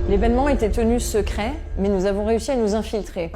L'événement était tenu secret, mais nous avons réussi à nous infiltrer.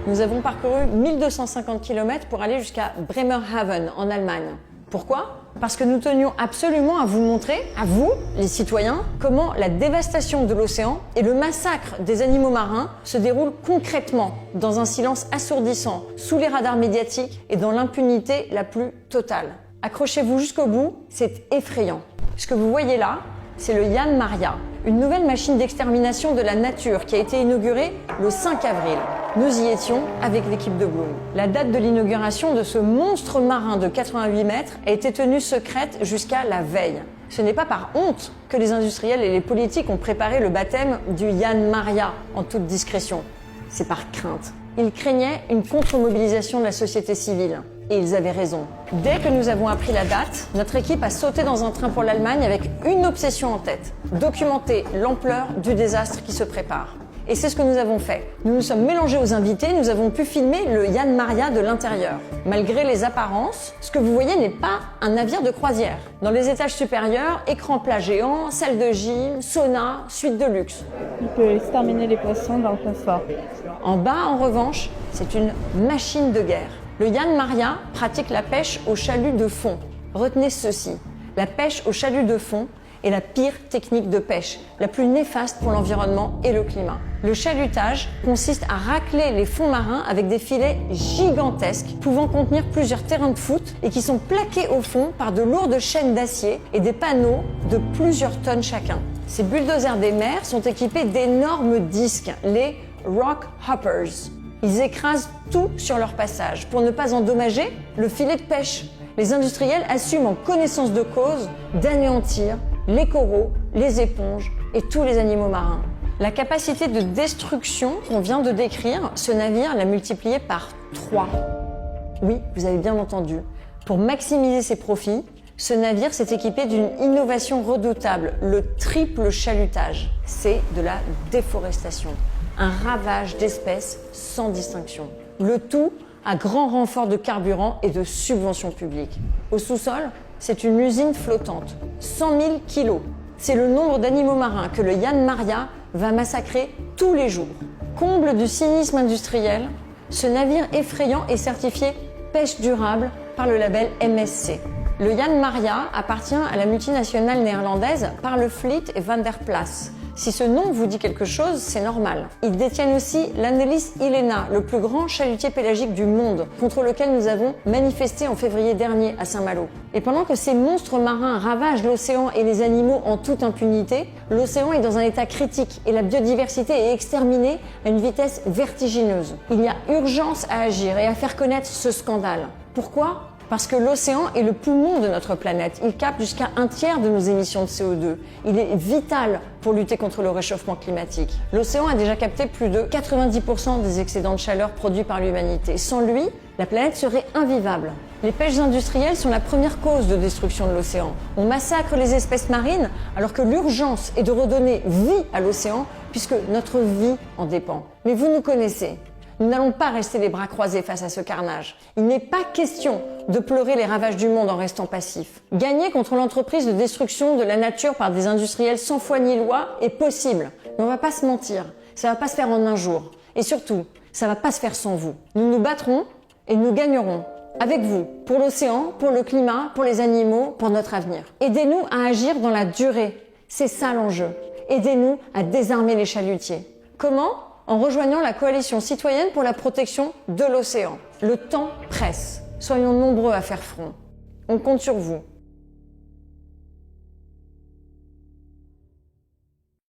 Nous avons parcouru 1250 km pour aller jusqu'à Bremerhaven, en Allemagne. Pourquoi ? Parce que nous tenions absolument à vous montrer, à vous, les citoyens, comment la dévastation de l'océan et le massacre des animaux marins se déroulent concrètement, dans un silence assourdissant, sous les radars médiatiques et dans l'impunité la plus totale. Accrochez-vous jusqu'au bout, c'est effrayant. Ce que vous voyez là, c'est le Jan Maria, une nouvelle machine d'extermination de la nature qui a été inaugurée le 5 avril. Nous y étions avec l'équipe de Bloom. La date de l'inauguration de ce monstre marin de 88 mètres a été tenue secrète jusqu'à la veille. Ce n'est pas par honte que les industriels et les politiques ont préparé le baptême du Jan Maria en toute discrétion. C'est par crainte. Ils craignaient une contre-mobilisation de la société civile. Et ils avaient raison. Dès que nous avons appris la date, notre équipe a sauté dans un train pour l'Allemagne avec une obsession en tête, documenter l'ampleur du désastre qui se prépare. Et c'est ce que nous avons fait. Nous nous sommes mélangés aux invités, nous avons pu filmer le Jan Maria de l'intérieur. Malgré les apparences, ce que vous voyez n'est pas un navire de croisière. Dans les étages supérieurs, écran plat géant, salle de gym, sauna, suite de luxe. Il peut exterminer les poissons dans le confort. En bas, en revanche, c'est une machine de guerre. Le Jan Maria pratique la pêche au chalut de fond. Retenez ceci, la pêche au chalut de fond est la pire technique de pêche, la plus néfaste pour l'environnement et le climat. Le chalutage consiste à racler les fonds marins avec des filets gigantesques pouvant contenir plusieurs terrains de foot et qui sont plaqués au fond par de lourdes chaînes d'acier et des panneaux de plusieurs tonnes chacun. Ces bulldozers des mers sont équipés d'énormes disques, les Rock Hoppers. Ils écrasent tout sur leur passage pour ne pas endommager le filet de pêche. Les industriels assument en connaissance de cause d'anéantir les coraux, les éponges et tous les animaux marins. La capacité de destruction qu'on vient de décrire, ce navire l'a multipliée par 3. Oui, vous avez bien entendu. Pour maximiser ses profits, ce navire s'est équipé d'une innovation redoutable, le triple chalutage. C'est de la déforestation. Un ravage d'espèces sans distinction. Le tout à grand renfort de carburant et de subventions publiques. Au sous-sol, c'est une usine flottante. 100 000 kilos. C'est le nombre d'animaux marins que le Jan Maria va massacrer tous les jours. Comble du cynisme industriel, ce navire effrayant est certifié pêche durable par le label MSC. Le Jan Maria appartient à la multinationale néerlandaise Parlefleet et Van der Plas. Si ce nom vous dit quelque chose, c'est normal. Ils détiennent aussi l'Annelis Helena, le plus grand chalutier pélagique du monde, contre lequel nous avons manifesté en février dernier à Saint-Malo. Et pendant que ces monstres marins ravagent l'océan et les animaux en toute impunité, l'océan est dans un état critique et la biodiversité est exterminée à une vitesse vertigineuse. Il y a urgence à agir et à faire connaître ce scandale. Pourquoi ? Parce que l'océan est le poumon de notre planète. Il capte jusqu'à 1/3 de nos émissions de CO2. Il est vital pour lutter contre le réchauffement climatique. L'océan a déjà capté plus de 90% des excédents de chaleur produits par l'humanité. Sans lui, la planète serait invivable. Les pêches industrielles sont la première cause de destruction de l'océan. On massacre les espèces marines alors que l'urgence est de redonner vie à l'océan puisque notre vie en dépend. Mais vous nous connaissez. Nous n'allons pas rester les bras croisés face à ce carnage. Il n'est pas question de pleurer les ravages du monde en restant passif. Gagner contre l'entreprise de destruction de la nature par des industriels sans foi ni loi est possible. Mais on va pas se mentir, ça va pas se faire en un jour. Et surtout, ça va pas se faire sans vous. Nous nous battrons et nous gagnerons. Avec vous, pour l'océan, pour le climat, pour les animaux, pour notre avenir. Aidez-nous à agir dans la durée. C'est ça l'enjeu. Aidez-nous à désarmer les chalutiers. Comment ? En rejoignant la coalition citoyenne pour la protection de l'océan. Le temps presse. Soyons nombreux à faire front. On compte sur vous.